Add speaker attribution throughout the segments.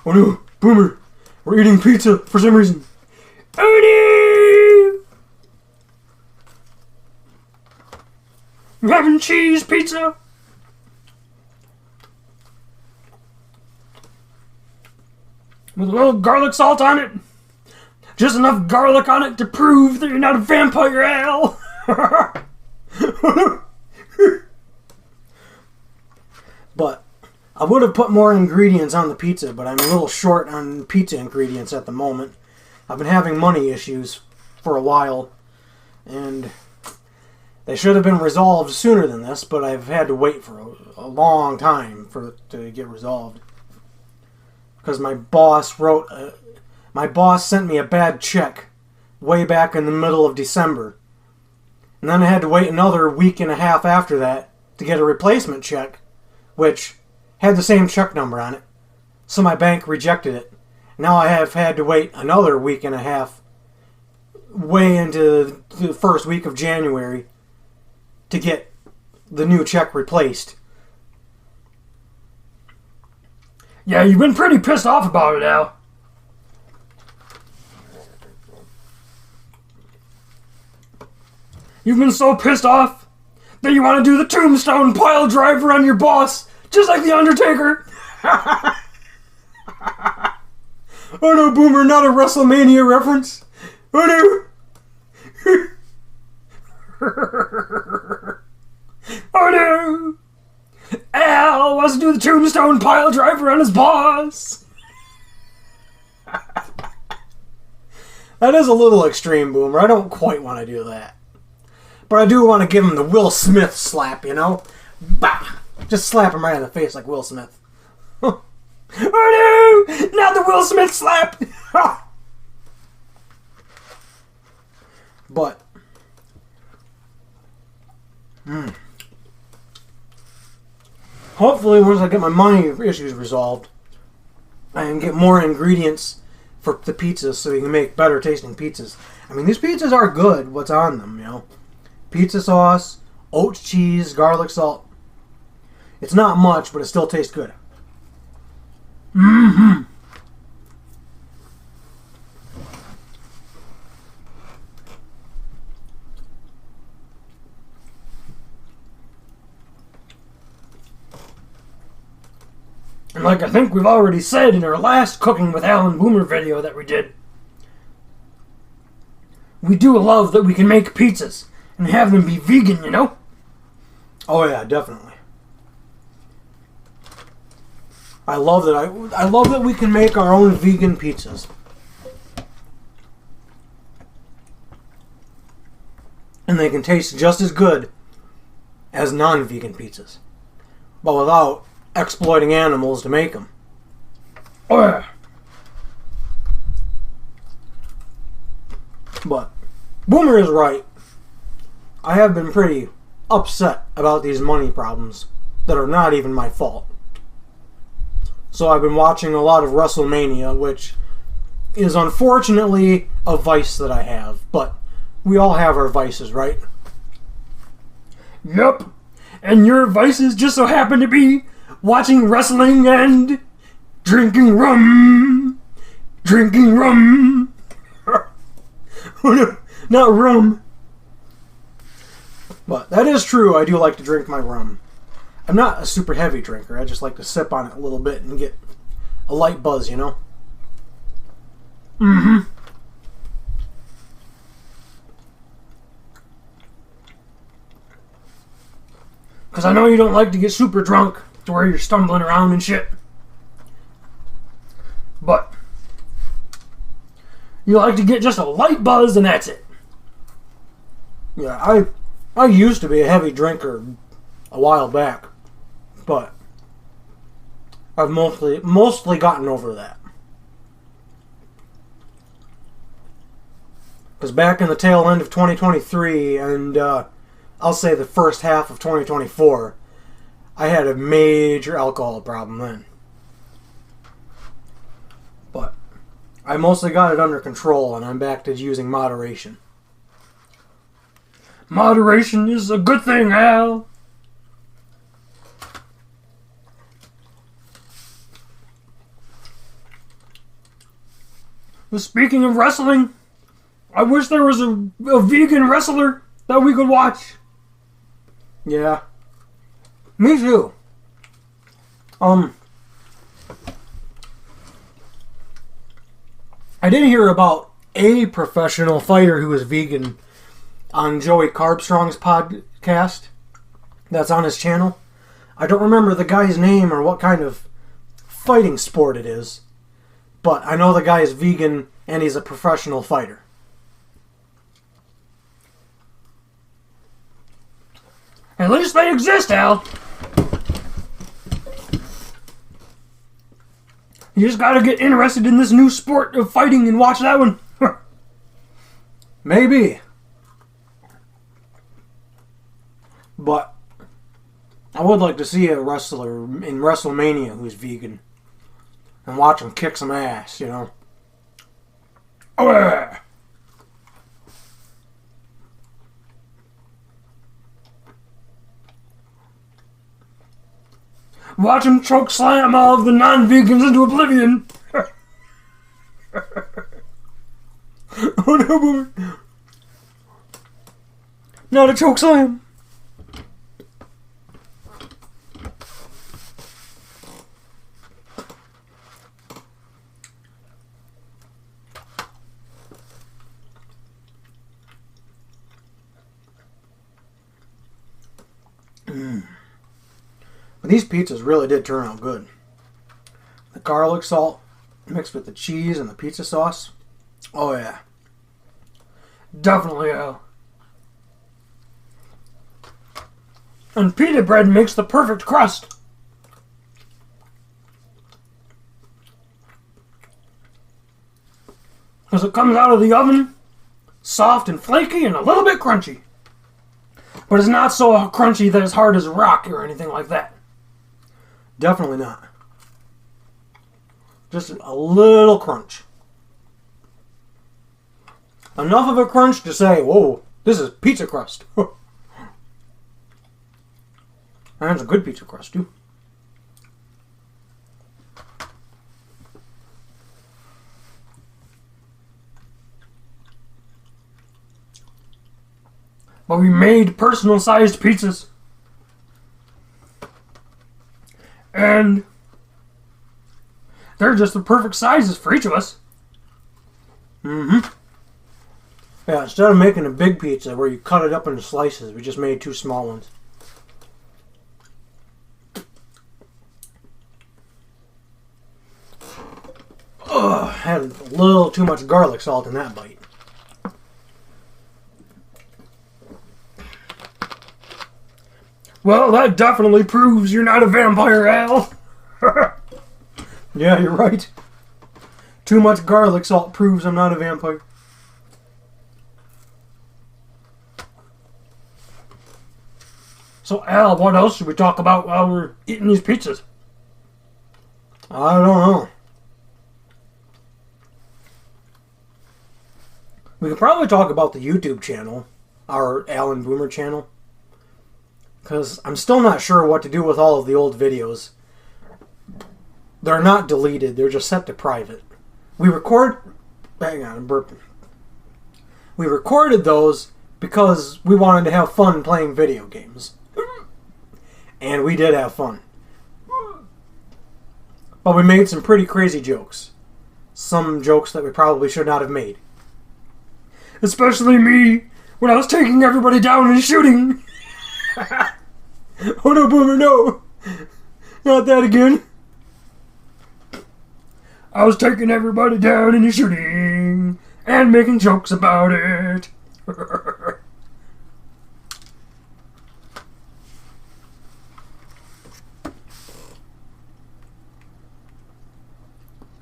Speaker 1: Oh no, Boomer, we're eating pizza for some reason. Oh no! We're having cheese pizza. With a little garlic salt on it. Just enough garlic on it to prove that you're not a vampire, Al. But I would have put more ingredients on the pizza, but I'm a little short on pizza ingredients at the moment. I've been having money issues for a while, and they should have been resolved sooner than this, but I've had to wait for a long time for it to get resolved. Because my boss sent me a bad check way back in the middle of December. And then I had to wait another week and a half after that to get a replacement check, which had the same check number on it. So my bank rejected it. Now I have had to wait another week and a half, way into the first week of January, to get the new check replaced. Yeah, you've been pretty pissed off about it, Al. You've been so pissed off that you want to do the tombstone pile driver on your boss, just like The Undertaker. Oh no, Boomer, not a WrestleMania reference. Oh no. Oh no. Al wants to do the tombstone pile driver on his boss. That is a little extreme, Boomer. I don't quite want to do that. But I do want to give him the Will Smith slap, you know? Bah! Just slap him right in the face like Will Smith. Oh no! Not the Will Smith slap! But... hopefully, once I get my money issues resolved, I can get more ingredients for the pizzas so we can make better tasting pizzas. I mean, these pizzas are good, what's on them, you know? Pizza sauce, oat cheese, garlic salt. It's not much, but it still tastes good. Mm-hmm. And like I think we've already said in our last Cooking with Al and Boomer video that we did, we do love that we can make pizzas and have them be vegan, you know? Oh yeah, definitely. I love that we can make our own vegan pizzas. And they can taste just as good as non-vegan pizzas, but without exploiting animals to make them. Oh yeah. But Boomer is right. I have been pretty upset about these money problems that are not even my fault. So I've been watching a lot of WrestleMania, which is unfortunately a vice that I have, but we all have our vices, right? Yep. And your vices just so happen to be watching wrestling and drinking rum. Drinking rum. Not rum. But that is true, I do like to drink my rum. I'm not a super heavy drinker, I just like to sip on it a little bit and get a light buzz, you know? Mm-hmm. Because I know you don't like to get super drunk to where you're stumbling around and shit. But you like to get just a light buzz and that's it. Yeah, I used to be a heavy drinker a while back, but I've mostly gotten over that. Because back in the tail end of 2023 and I'll say the first half of 2024, I had a major alcohol problem then. But I mostly got it under control and I'm back to using moderation. Moderation is a good thing, Al.
Speaker 2: Speaking of wrestling, I wish there was a vegan wrestler that we could watch.
Speaker 1: Yeah. Me too. I did hear about a professional fighter who is vegan on Joey Carbstrong's podcast that's on his channel. I don't remember the guy's name or what kind of fighting sport it is, but I know the guy is vegan and he's a professional fighter.
Speaker 2: At least they exist, Al. You just gotta get interested in this new sport of fighting and watch that one.
Speaker 1: Maybe. But I would like to see a wrestler in WrestleMania who's vegan and watch him kick some ass, you know?
Speaker 2: Oh, yeah. Watch him choke slam all of the non-vegans into oblivion.
Speaker 1: Oh no, Boomer.
Speaker 2: Not a choke slam.
Speaker 1: But these pizzas really did turn out good. The garlic salt mixed with the cheese and the pizza sauce. Oh yeah.
Speaker 2: Definitely, Al. And pita bread makes the perfect crust. Because it comes out of the oven soft and flaky and a little bit crunchy. But it's not so crunchy that it's hard as a rock or anything like that.
Speaker 1: Definitely not. Just a little crunch. Enough of a crunch to say, whoa, this is pizza crust. And it's a good pizza crust, too.
Speaker 2: But we made personal-sized pizzas. And they're just the perfect sizes for each of us.
Speaker 1: Mm-hmm. Yeah, instead of making a big pizza where you cut it up into slices, we just made 2 small ones. Ugh, had a little too much garlic salt in that bite.
Speaker 2: Well, that definitely proves you're not a vampire, Al.
Speaker 1: Yeah, you're right. Too much garlic salt proves I'm not a vampire.
Speaker 2: So, Al, what else should we talk about while we're eating these pizzas?
Speaker 1: I don't know. We could probably talk about the YouTube channel, our Alan Boomer channel. Because I'm still not sure what to do with all of the old videos. They're not deleted, they're just set to private. We record... Hang on, I'm burping. We recorded those because we wanted to have fun playing video games. And we did have fun. But we made some pretty crazy jokes. Some jokes that we probably should not have made.
Speaker 2: Especially me, when I was taking everybody down and shooting.
Speaker 1: Oh no, Boomer, no! Not that again.
Speaker 2: I was taking everybody down and shooting and making jokes about it.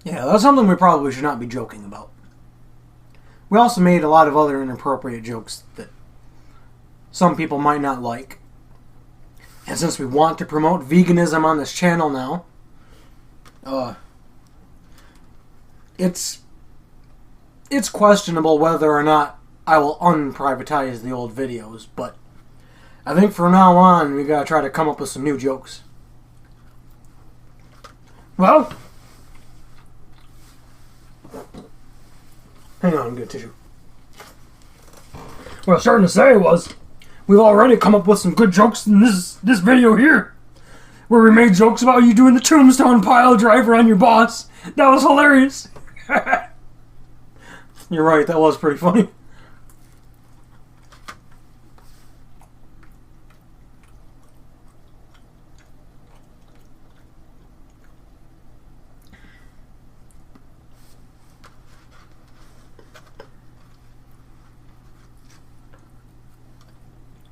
Speaker 1: Yeah, that's something we probably should not be joking about. We also made a lot of other inappropriate jokes that some people might not like. And since we want to promote veganism on this channel now, it's questionable whether or not I will unprivatize the old videos, but I think from now on we gotta try to come up with some new jokes.
Speaker 2: Well,
Speaker 1: Hang on, get tissue.
Speaker 2: What I was starting to say was, we've already come up with some good jokes in this video here, where we made jokes about you doing the tombstone pile driver on your boss. That was hilarious.
Speaker 1: You're right, that was pretty funny.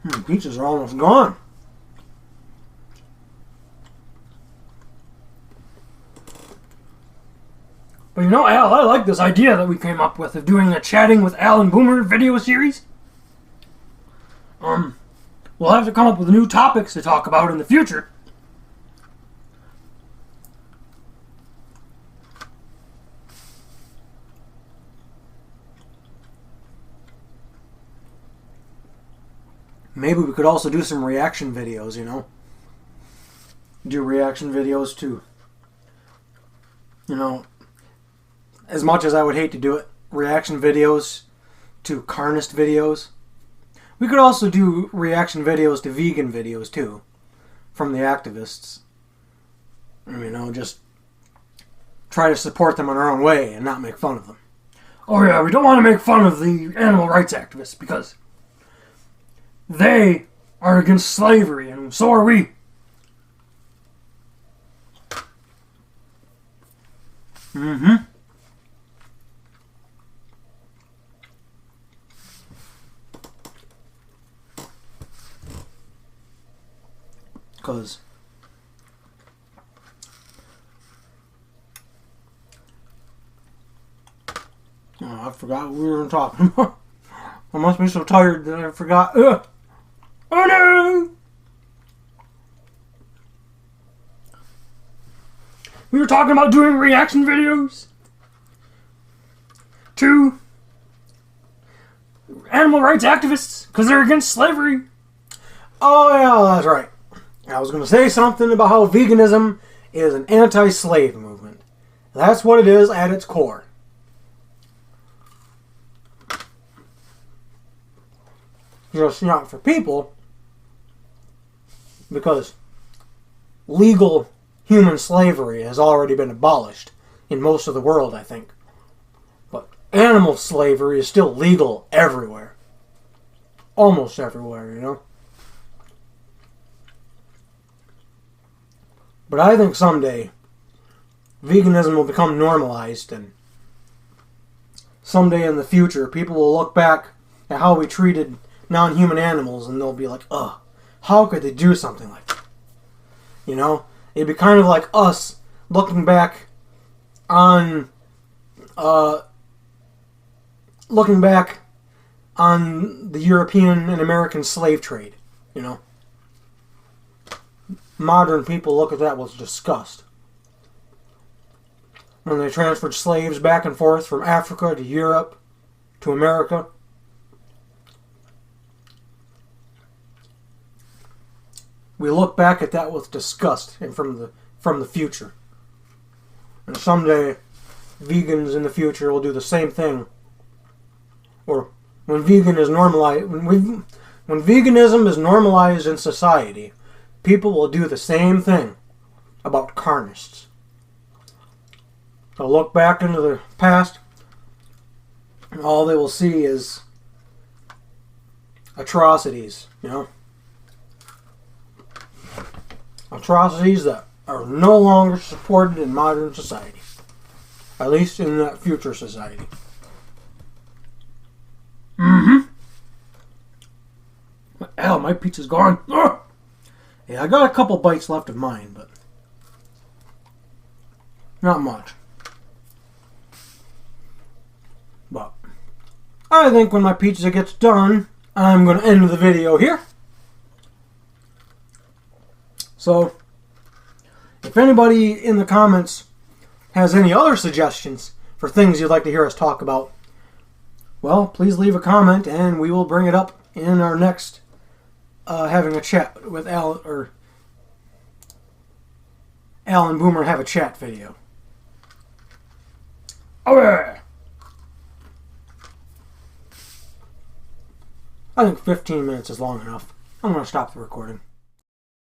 Speaker 1: Pizzas are almost gone.
Speaker 2: But you know, Al, I like this idea that we came up with of doing a Chatting with Al and Boomer video series. We'll have to come up with new topics to talk about in the future.
Speaker 1: Maybe we could also do some reaction videos, you know? Do reaction videos too. You know, as much as I would hate to do it, reaction videos to carnist videos. We could also do reaction videos to vegan videos too, from the activists. You know, just try to support them in our own way and not make fun of them.
Speaker 2: Oh yeah, we don't want to make fun of the animal rights activists because they are against slavery, and so are we.
Speaker 1: Mm-hmm. Because I forgot what we were talking about. I must be so tired that I forgot. Oh no!
Speaker 2: We were talking about doing reaction videos to animal rights activists because they're against slavery.
Speaker 1: Oh yeah, that's right. I was going to say something about how veganism is an anti-slave movement. That's what it is at its core. Just not for people, because legal human slavery has already been abolished in most of the world, I think. But animal slavery is still legal everywhere. Almost everywhere, you know? But I think someday veganism will become normalized, and someday in the future people will look back at how we treated non-human animals and they'll be like, ugh, how could they do something like that? You know? It'd be kind of like us looking back on the European and American slave trade, you know? Modern people look at that with disgust. When they transferred slaves back and forth from Africa to Europe to America. We look back at that with disgust and from the future. And someday vegans in the future will do the same thing. Or when veganism is normalized in society, people will do the same thing about carnists. They'll look back into the past, and all they will see is atrocities, you know? Atrocities that are no longer supported in modern society. At least in that future society.
Speaker 2: Mm-hmm. Ow, my pizza's gone. Ugh!
Speaker 1: Yeah, I got a couple bites left of mine, but not much. But I think when my pizza gets done, I'm going to end the video here. So, if anybody in the comments has any other suggestions for things you'd like to hear us talk about, well, please leave a comment and we will bring it up in our next having a chat with Al, or Al and Boomer have a chat video.
Speaker 2: Oh yeah!
Speaker 1: I think 15 minutes is long enough. I'm going to stop the recording.